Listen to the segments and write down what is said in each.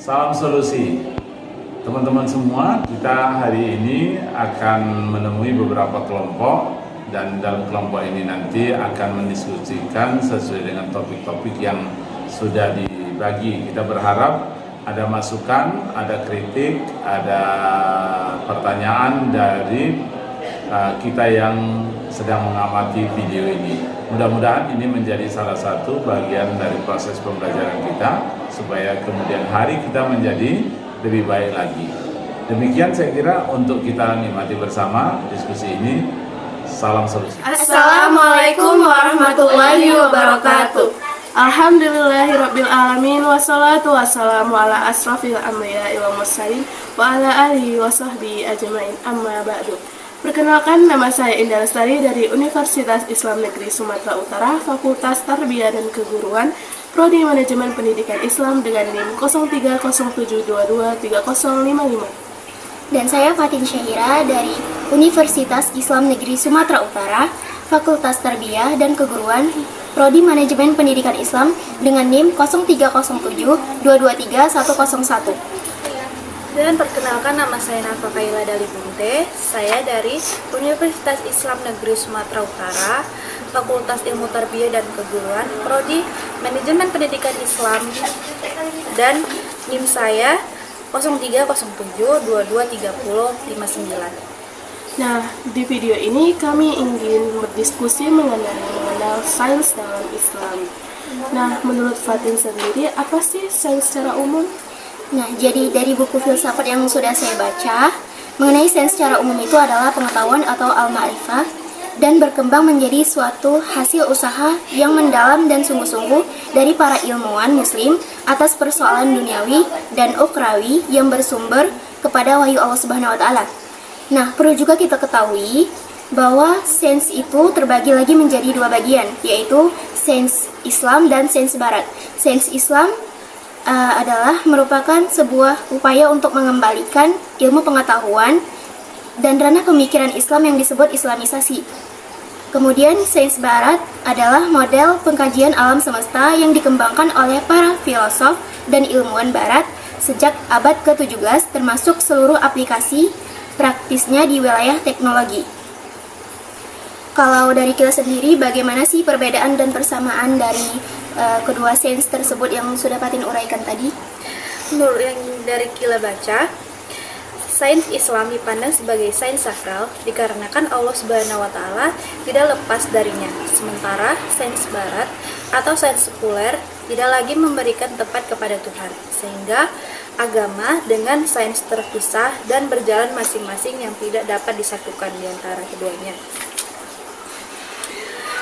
Salam solusi. Teman-teman semua, kita hari ini akan menemui beberapa kelompok dan dalam kelompok ini nanti akan mendiskusikan sesuai dengan topik-topik yang sudah dibagi. Kita berharap ada masukan, ada kritik, ada pertanyaan dari kita yang sedang mengamati video ini. Mudah-mudahan ini menjadi salah satu bagian dari proses pembelajaran kita supaya kemudian hari kita menjadi lebih baik lagi. Demikian saya kira untuk kita nikmati bersama diskusi ini. Salam solusi. Assalamualaikum warahmatullahi wabarakatuh. Alhamdulillahirabbil alamin wassalatu wassalamu ala asrofil anbiya'i wal mursalin wa ala alihi wa sahbihi ajmain amma ba'du. Perkenalkan, nama saya Indah Lestari dari Universitas Islam Negeri Sumatera Utara, Fakultas Tarbiyah dan Keguruan, Prodi Manajemen Pendidikan Islam dengan NIM 0307223055. Dan saya Fatin Syahira dari Universitas Islam Negeri Sumatera Utara, Fakultas Tarbiyah dan Keguruan, Prodi Manajemen Pendidikan Islam dengan NIM 0307223101. Dan perkenalkan, nama saya Nafa Kaila Dali Bunte. Saya dari Universitas Islam Negeri Sumatera Utara, Fakultas Ilmu Tarbiyah dan Keguruan, Prodi Manajemen Pendidikan Islam, dan NIM saya 0307223059. Nah, di video ini kami ingin berdiskusi mengenal sains dalam Islam. Nah, menurut Fatin sendiri, apa sih sains secara umum? Nah, jadi dari buku filsafat yang sudah saya baca, mengenai sains secara umum itu adalah pengetahuan atau al-ma'rifah dan berkembang menjadi suatu hasil usaha yang mendalam dan sungguh-sungguh dari para ilmuwan muslim atas persoalan duniawi dan ukhrawi yang bersumber kepada wahyu Allah Subhanahu wa taala. Nah, perlu juga kita ketahui bahwa sains itu terbagi lagi menjadi dua bagian, yaitu sains Islam dan sains Barat. Sains Islam adalah merupakan sebuah upaya untuk mengembalikan ilmu pengetahuan dan ranah pemikiran Islam yang disebut Islamisasi. Kemudian sains Barat adalah model pengkajian alam semesta yang dikembangkan oleh para filosof dan ilmuwan Barat sejak abad ke-17, termasuk seluruh aplikasi praktisnya di wilayah teknologi. Kalau dari Kila sendiri, bagaimana sih perbedaan dan persamaan dari kedua sains tersebut yang sudah Fatin uraikan tadi? Menurut yang dari Kila baca, sains Islam dipandang sebagai sains sakral dikarenakan Allah Subhanahu wa taala tidak lepas darinya. Sementara sains Barat atau sains sekuler tidak lagi memberikan tempat kepada Tuhan, sehingga agama dengan sains terpisah dan berjalan masing-masing yang tidak dapat disatukan di antara keduanya.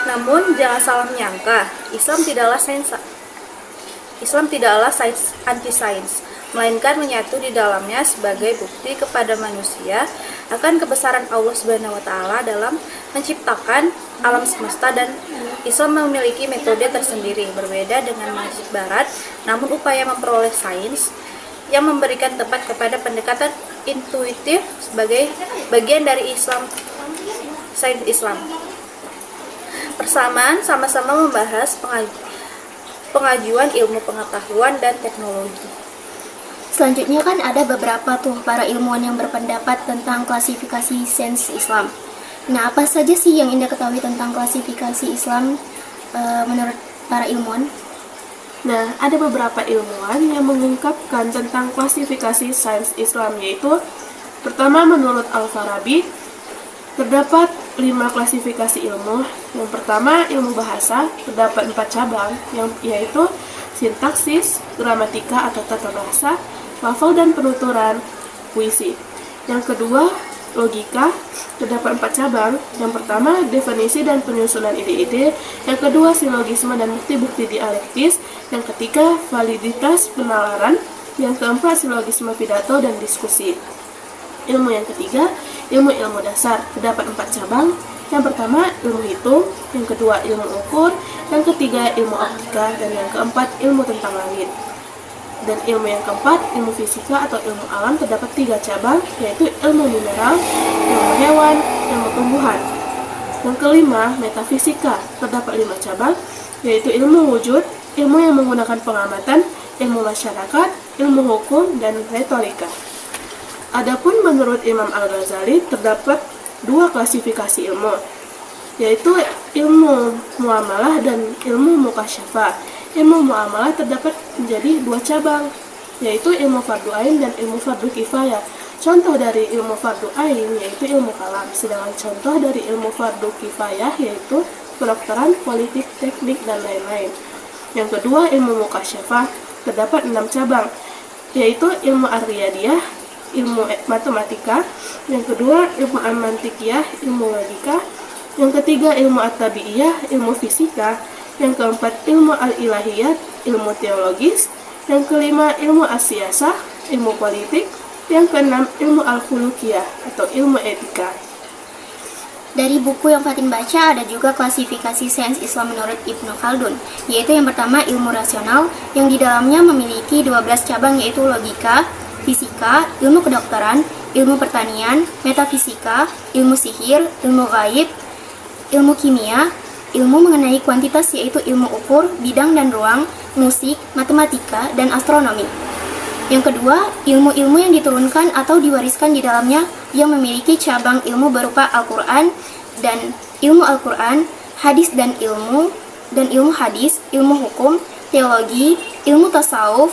Namun jangan salah menyangka, Islam tidaklah sains anti-sains, melainkan menyatu di dalamnya sebagai bukti kepada manusia akan kebesaran Allah Subhanahu wa taala dalam menciptakan alam semesta, dan Islam memiliki metode tersendiri berbeda dengan mazhab Barat, namun upaya memperoleh sains yang memberikan tempat kepada pendekatan intuitif sebagai bagian dari sains Islam. Persamaan sama-sama membahas pengajuan ilmu pengetahuan dan teknologi. Selanjutnya kan ada beberapa tuh para ilmuwan yang berpendapat tentang klasifikasi sains Islam. Nah, apa saja sih yang Indah ketahui tentang klasifikasi Islam menurut para ilmuwan? Nah, ada beberapa ilmuwan yang mengungkapkan tentang klasifikasi sains Islam, yaitu pertama, menurut Al-Farabi, terdapat 5 klasifikasi ilmu. Yang pertama, ilmu bahasa, terdapat 4 cabang, yaitu sintaksis, gramatika atau tata bahasa, lafal dan penuturan, puisi. Yang kedua, logika, terdapat 4 cabang. Yang pertama, definisi dan penyusunan ide-ide. Yang kedua, silogisme dan bukti-bukti dialektis. Yang ketiga, validitas penalaran. Yang keempat, silogisme pidato dan diskusi. Ilmu yang ketiga, ilmu dasar, terdapat 4 cabang. Yang pertama, ilmu hitung. Yang kedua, ilmu ukur. Yang ketiga, ilmu optika. Dan yang keempat, ilmu tentang langit. Dan ilmu yang keempat, ilmu fisika atau ilmu alam, terdapat 3 cabang, yaitu ilmu mineral, ilmu hewan, ilmu tumbuhan. Yang kelima, metafisika, terdapat 5 cabang, yaitu ilmu wujud, ilmu yang menggunakan pengamatan, ilmu masyarakat, ilmu hukum, dan retorika. Adapun menurut Imam Al-Ghazali terdapat dua klasifikasi ilmu, yaitu ilmu muamalah dan ilmu mukasyafah. Ilmu muamalah terdapat menjadi dua cabang, yaitu ilmu fardu ain dan ilmu fardu kifayah. Contoh dari ilmu fardu ain yaitu ilmu kalam, sedangkan contoh dari ilmu fardu kifayah yaitu kedokteran, politik, teknik, dan lain-lain. Yang kedua, ilmu mukasyafah terdapat 6 cabang, yaitu ilmu ar-riyadiyah, ilmu matematika, yang kedua ilmu al-mantikiyah, ilmu logika, yang ketiga ilmu at-tabi'iyah, ilmu fisika, yang keempat ilmu al-ilahiyat, ilmu teologis, yang kelima ilmu as-siyasah, ilmu politik, yang keenam ilmu al-khuluqiyah atau ilmu etika. Dari buku yang Fatin baca ada juga klasifikasi sains Islam menurut Ibnu Khaldun, yaitu yang pertama ilmu rasional yang di dalamnya memiliki 12 cabang, yaitu logika, fisika, ilmu kedokteran, ilmu pertanian, metafisika, ilmu sihir, ilmu gaib, ilmu kimia, ilmu mengenai kuantitas yaitu ilmu ukur, bidang dan ruang, musik, matematika, dan astronomi. Yang kedua, ilmu-ilmu yang diturunkan atau diwariskan di dalamnya yang memiliki cabang ilmu berupa Al-Quran dan ilmu Al-Quran, hadis dan ilmu hadis, ilmu hukum, teologi, ilmu tasawuf,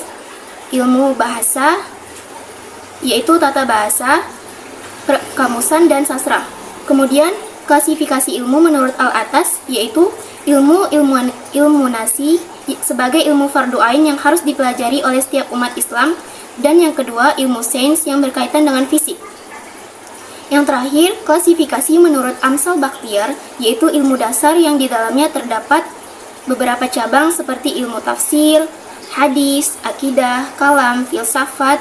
ilmu bahasa, yaitu tata bahasa, kamusan, dan sastra. Kemudian, klasifikasi ilmu menurut Al-Atas yaitu ilmu nasi sebagai ilmu fardu ain yang harus dipelajari oleh setiap umat Islam, dan yang kedua ilmu sains yang berkaitan dengan fisik. Yang terakhir, klasifikasi menurut Amsal Bakhtiar yaitu ilmu dasar yang di dalamnya terdapat beberapa cabang seperti ilmu tafsir, hadis, akidah, kalam, filsafat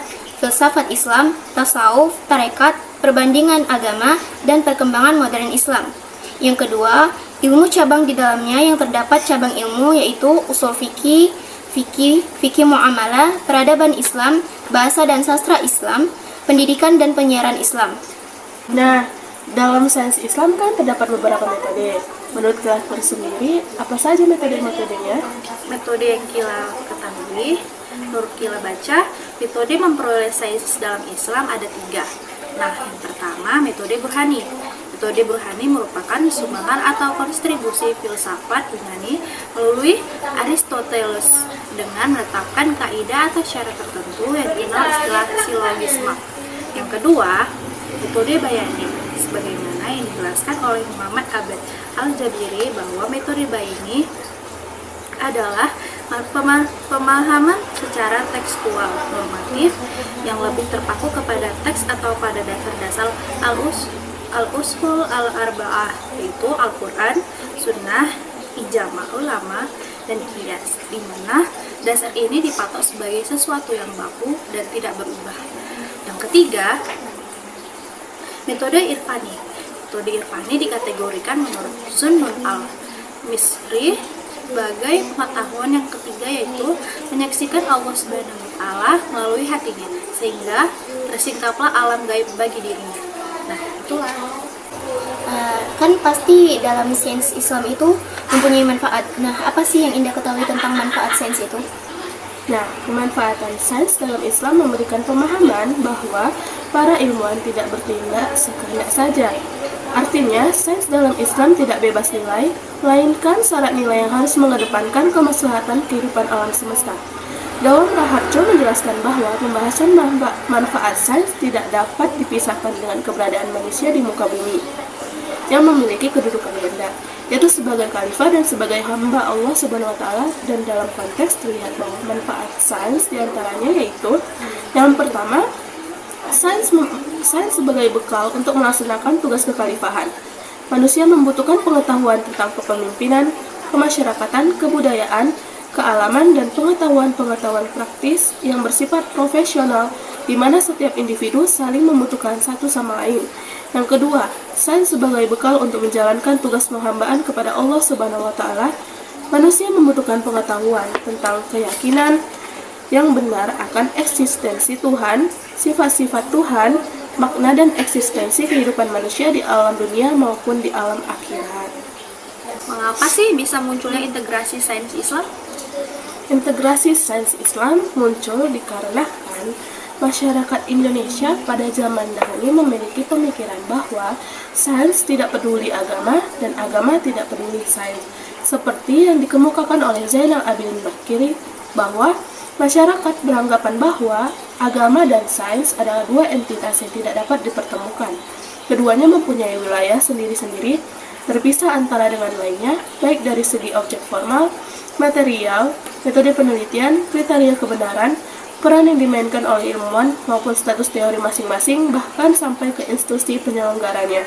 Islam, tasawuf, tarekat, perbandingan agama, dan perkembangan modern Islam. Yang kedua, ilmu cabang di dalamnya yang terdapat cabang ilmu yaitu usul fikih, fikih muamalah, peradaban Islam, bahasa dan sastra Islam, pendidikan dan penyiaran Islam. Nah, dalam sains Islam kan terdapat beberapa metode. Menurut Kila sendiri, apa saja metode-metodenya? Metode yang Kila ketahui, menurut Kila baca, metode memperoleh sains dalam Islam ada 3. Nah, yang pertama metode Burhani. Metode Burhani merupakan sumbangan atau kontribusi filsafat Yunani melalui Aristoteles dengan menetapkan kaidah atau syarat tertentu yang dikenal istilah silogisme. Yang kedua, metode Bayani, sebagaimana yang dijelaskan oleh Muhammad Abad Al-Jabiri bahwa metode Bayani adalah pemahaman secara tekstual normatif yang lebih terpaku kepada teks atau pada dasar-dasar al-usul al-arba'ah, yaitu Al-Quran, Sunnah, ijma' ulama, dan qiyas, di mana dasar ini dipatok sebagai sesuatu yang baku dan tidak berubah. Yang ketiga, metode Irfani. Metode Irfani dikategorikan menurut Zunnun al-Misri sebagai pengetahuan yang ketiga, yaitu menyaksikan Allah Subhanahu wa Ta'ala melalui hatinya sehingga tersingkaplah alam gaib bagi dirinya. Nah, itulah. Kan pasti dalam sains Islam itu mempunyai manfaat. Nah, apa sih yang Indah ketahui tentang manfaat sains itu? Nah, kemanfaatan sains dalam Islam memberikan pemahaman bahwa para ilmuwan tidak bertindak sekehendak saja. Artinya, sains dalam Islam tidak bebas nilai, melainkan syarat nilai yang harus mengedepankan kemaslahatan kehidupan alam semesta. Dawam Raharjo menjelaskan bahwa pembahasan manfaat sains tidak dapat dipisahkan dengan keberadaan manusia di muka bumi yang memiliki kedudukan ganda, yaitu sebagai khalifah dan sebagai hamba Allah Subhanahu wa Ta'ala. Dan dalam konteks terlihat bahwa manfaat sains diantaranya yaitu yang pertama, sains sebagai bekal untuk melaksanakan tugas kekhalifahan. Manusia membutuhkan pengetahuan tentang kepemimpinan, kemasyarakatan, kebudayaan, kealaman, dan pengetahuan praktis yang bersifat profesional, di mana setiap individu saling membutuhkan satu sama lain. Yang kedua, sains sebagai bekal untuk menjalankan tugas penghambaan kepada Allah Subhanahu wa Ta'ala. Manusia membutuhkan pengetahuan tentang keyakinan yang benar akan eksistensi Tuhan, sifat-sifat Tuhan, makna dan eksistensi kehidupan manusia di alam dunia maupun di alam akhirat. Mengapa sih bisa munculnya integrasi sains Islam? Integrasi sains Islam muncul dikarenakan masyarakat Indonesia pada zaman dahulu memiliki pemikiran bahwa sains tidak peduli agama dan agama tidak peduli sains. Seperti yang dikemukakan oleh Zainal Abidin Bakri bahwa masyarakat beranggapan bahwa agama dan sains adalah dua entitas yang tidak dapat dipertemukan. Keduanya mempunyai wilayah sendiri-sendiri, terpisah antara dengan lainnya, baik dari segi objek formal, material, metode penelitian, kriteria kebenaran, peran yang dimainkan oleh ilmuwan, maupun status teori masing-masing, bahkan sampai ke institusi penyelenggaranya.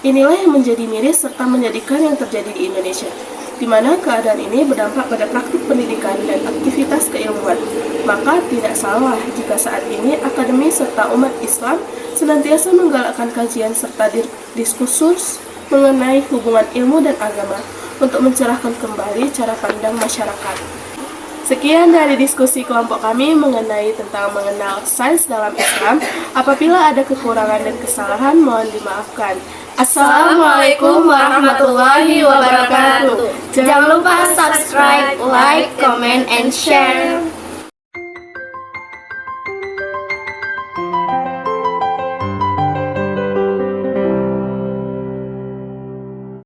Inilah yang menjadi miris serta menyedihkan yang terjadi di Indonesia, di mana keadaan ini berdampak pada praktik pendidikan dan aktivitas keilmuan. Maka tidak salah jika saat ini akademi serta umat Islam senantiasa menggalakkan kajian serta diskursus mengenai hubungan ilmu dan agama untuk mencerahkan kembali cara pandang masyarakat. Sekian dari diskusi kelompok kami mengenai tentang mengenal sains dalam Islam. Apabila ada kekurangan dan kesalahan, mohon dimaafkan. Assalamualaikum warahmatullahi wabarakatuh. Jangan lupa subscribe, like, comment, and share.